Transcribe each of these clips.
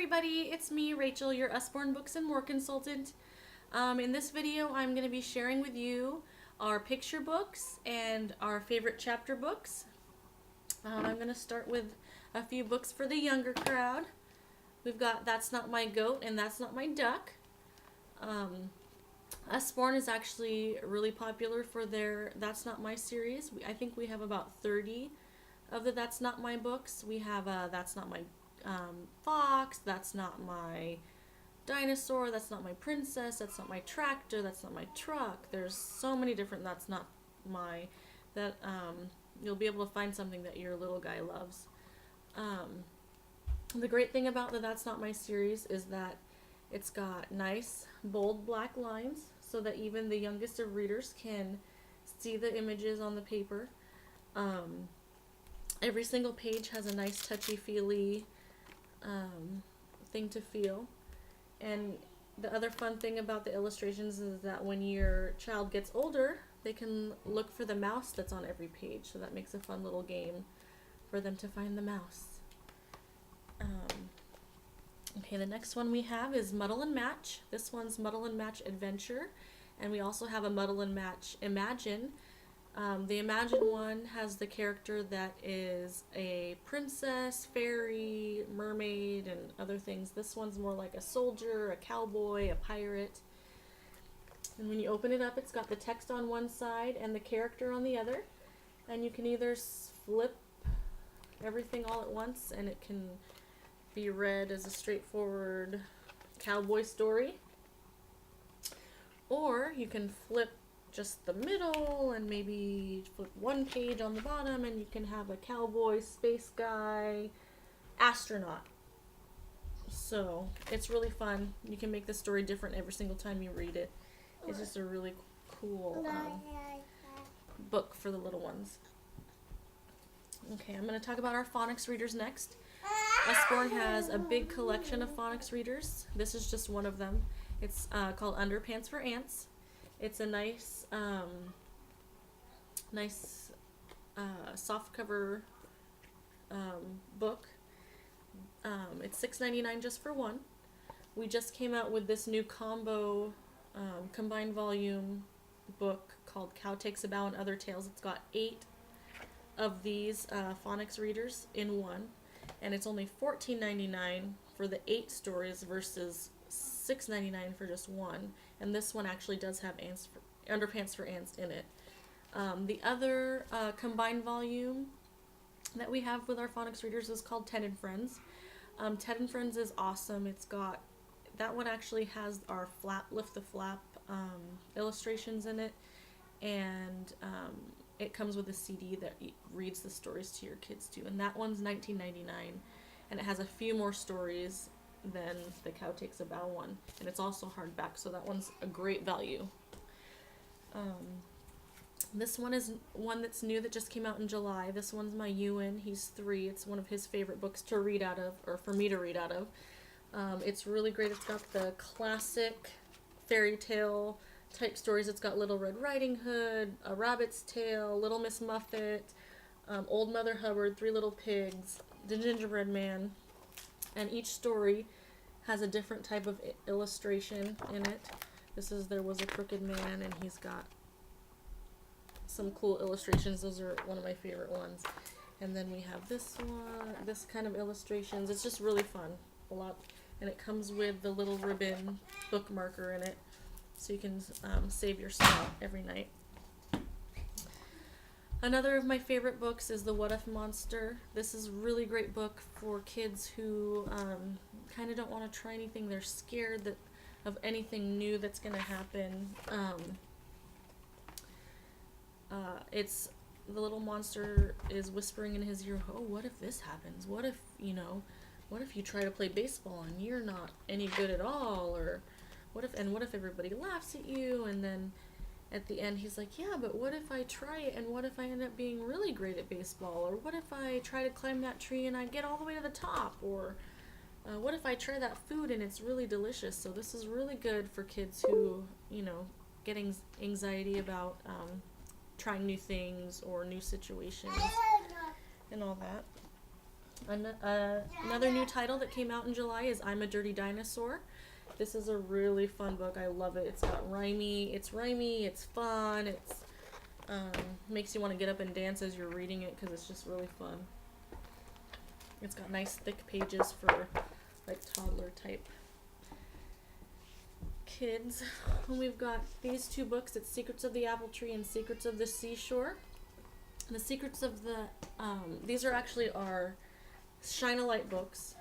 everybody, it's me, Rachel, your Usborne Books and More consultant. In this video, I'm going to be sharing with you our picture books and our favorite chapter books. I'm going to start with a few books for the younger crowd. We've got That's Not My Goat and That's Not My Duck. Usborne is actually really popular for their That's Not My series. I think we have about 30 of the That's Not My books. We have That's Not My fox, That's Not My dinosaur, That's Not My princess, That's Not My tractor, That's Not My truck. There's so many different That's Not My that you'll be able to find something that your little guy loves. The great thing about the That's Not My series is that it's got nice bold black lines so that even the youngest of readers can see the images on the paper. Every single page has a nice touchy-feely thing to feel. And the other fun thing about the illustrations is that when your child gets older, they can look for the mouse that's on every page. So that makes a fun little game for them to find the mouse. Okay, the next one we have is Muddle and Match. This one's Muddle and Match Adventure. And we also have a Muddle and Match Imagine. The Imagine one has the character that is a princess, fairy, mermaid, and other things. This one's more like a soldier, a cowboy, a pirate. And when you open it up, it's got the text on one side and the character on the other. And you can either flip everything all at once and it can be read as a straightforward cowboy story. Or you can flip just the middle and maybe flip one page on the bottom and you can have a cowboy, space guy, astronaut. So it's really fun. You can make the story different every single time you read it. It's just a really cool book for the little ones. Okay, I'm going to talk about our phonics readers next. Usborne has a big collection of phonics readers. This is just one of them. It's called Underpants for Ants. It's a nice, soft cover book. It's $6.99 just for one. We just came out with this new combo combined volume book called Cow Takes a Bow and Other Tales. It's got 8 of these phonics readers in one, and it's only $14.99 for the 8 stories versus $6.99 for just one. And this one actually does have Underpants for Ants in it. The other combined volume that we have with our phonics readers is called Ted and Friends. Ted and Friends is awesome. It's got, that one actually has our lift the flap illustrations in it, and it comes with a CD that reads the stories to your kids too. And that one's $19.99, and it has a few more stories than the Cow Takes a Bow one, and it's also hardback, so that one's a great value. This one is one that's new that just came out in July. This one's my Ewan. He's 3. It's one of his favorite books to read out of, or for me to read out of. It's really great. It's got the classic fairy tale type stories. It's got Little Red Riding Hood, A Rabbit's Tale, Little Miss Muffet, Old Mother Hubbard, 3 Little Pigs, The Gingerbread Man. And each story has a different type of illustration in it. This is There Was a Crooked Man, and he's got some cool illustrations. Those are one of my favorite ones. And then we have this one, this kind of illustrations. It's just really fun. A lot. And it comes with the little ribbon bookmarker in it, so you can save your spot every night. Another of my favorite books is The What If Monster. This is a really great book for kids who kind of don't want to try anything. They're scared of anything new that's going to happen. It's the little monster is whispering in his ear, oh, what if this happens? What if you try to play baseball and you're not any good at all? Or what if everybody laughs at you? And then at the end, he's like, yeah, but what if I try it, and what if I end up being really great at baseball? Or what if I try to climb that tree and I get all the way to the top? Or what if I try that food and it's really delicious? So this is really good for kids who, get anxiety about trying new things or new situations and all that. Another new title that came out in July is I'm a Dirty Dinosaur. This is a really fun book. I love it. It's got it's rhymey, it's fun, it's makes you want to get up and dance as you're reading it because it's just really fun. It's got nice thick pages for like toddler type kids. And we've got these two books. It's Secrets of the Apple Tree and Secrets of the Seashore. The Secrets of the these are actually our Shine a Light books.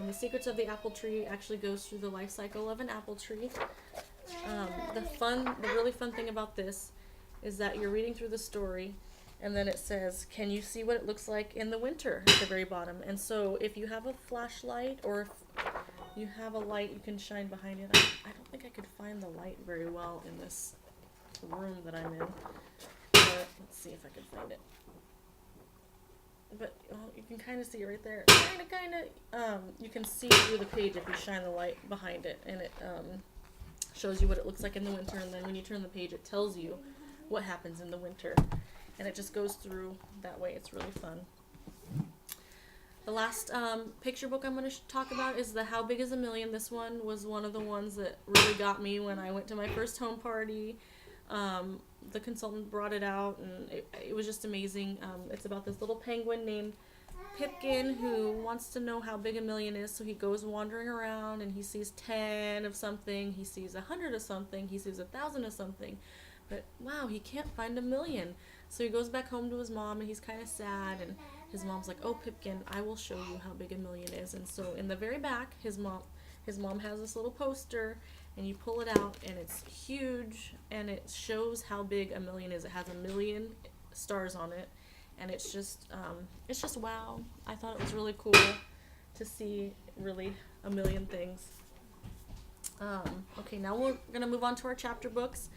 The Secrets of the Apple Tree actually goes through the life cycle of an apple tree. The really fun thing about this is that you're reading through the story, and then it says, can you see what it looks like in the winter at the very bottom? And so if you have a flashlight or if you have a light, you can shine behind it. I don't think I could find the light very well in this room that I'm in. But let's see if I can find it. But you can kind of see it right there. You can see through the page if you shine the light behind it, and it shows you what it looks like in the winter. And then when you turn the page, it tells you what happens in the winter, and it just goes through that way. It's really fun. The last picture book I'm going to talk about is the How Big is a Million. This one was one of the ones that really got me when I went to my first home party. The consultant brought it out, and it was just amazing. It's about this little penguin named Pipkin who wants to know how big a million is, so he goes wandering around and he sees 10 of something, he sees 100 of something, he sees 1,000 of something, but wow, he can't find a million. So he goes back home to his mom, and he's kind of sad, and his mom's like, oh, Pipkin, I will show you how big a million is. And so in the very back, his mom has this little poster, and you pull it out, and it's huge, and it shows how big a million is. It has 1,000,000 stars on it, and it's just wow. I thought it was really cool to see really 1,000,000 things. Okay, now we're gonna move on to our chapter books.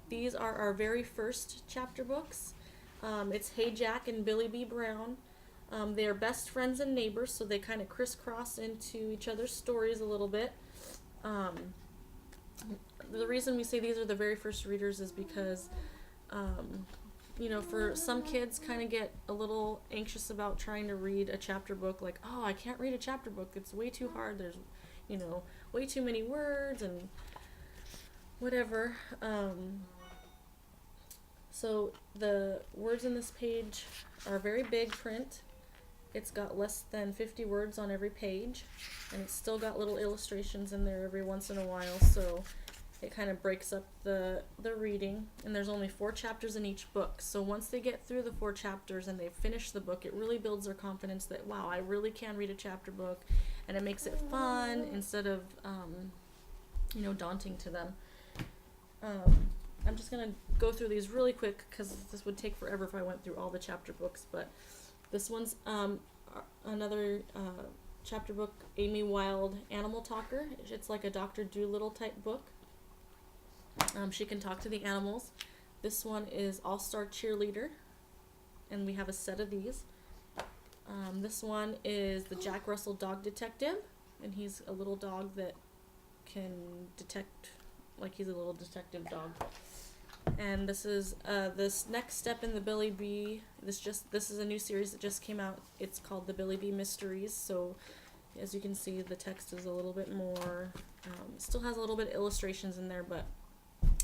These are our very first chapter books. It's Hey Jack and Billy B. Brown. They are best friends and neighbors, so they kind of crisscross into each other's stories a little bit. The reason we say these are the very first readers is because, for some kids kind of get a little anxious about trying to read a chapter book, like, oh, I can't read a chapter book, it's way too hard, there's, way too many words and whatever. So the words in this page are very big print. It's got less than 50 words on every page, and it's still got little illustrations in there every once in a while, so it kind of breaks up the reading. And there's only 4 chapters in each book, so once they get through the 4 chapters and they finish the book, it really builds their confidence that, wow, I really can read a chapter book, and it makes it fun instead of daunting to them. I'm just going to go through these really quick because this would take forever if I went through all the chapter books, but this one's another chapter book, Amy Wild Animal Talker. It's like a Dr. Dolittle type book. She can talk to the animals. This one is All-Star Cheerleader, and we have a set of these. This one is the Jack Russell Dog Detective, and he's a little dog that can detect, like he's a little detective dog. And this is this next step in the Billy B. This is a new series that just came out. It's called the Billy B Mysteries. So, as you can see, the text is a little bit more. Still has a little bit of illustrations in there, but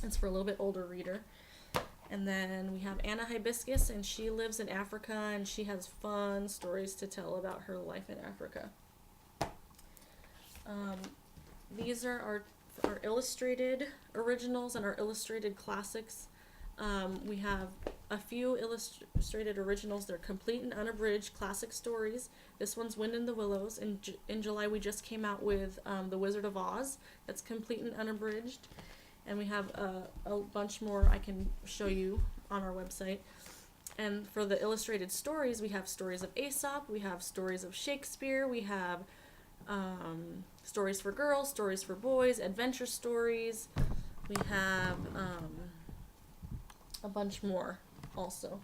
it's for a little bit older reader. And then we have Anna Hibiscus, and she lives in Africa, and she has fun stories to tell about her life in Africa. These are our illustrated originals and our illustrated classics. We have a few illustrated originals. They're complete and unabridged classic stories. This one's Wind in the Willows. In July we just came out with The Wizard of Oz. That's complete and unabridged. And we have a bunch more I can show you on our website. And for the illustrated stories, we have stories of Aesop, we have stories of Shakespeare, we have stories for girls, stories for boys, adventure stories. We have a bunch more also.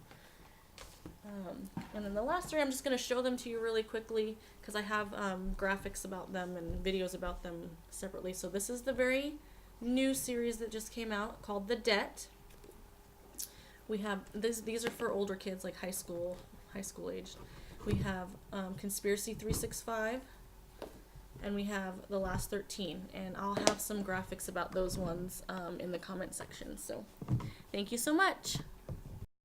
And then the last 3, I'm just going to show them to you really quickly because I have graphics about them and videos about them separately. So this is the very new series that just came out called The Debt. We have these are for older kids, like high school aged. We have Conspiracy 365, and we have The Last 13. And I'll have some graphics about those ones in the comment section. So thank you so much.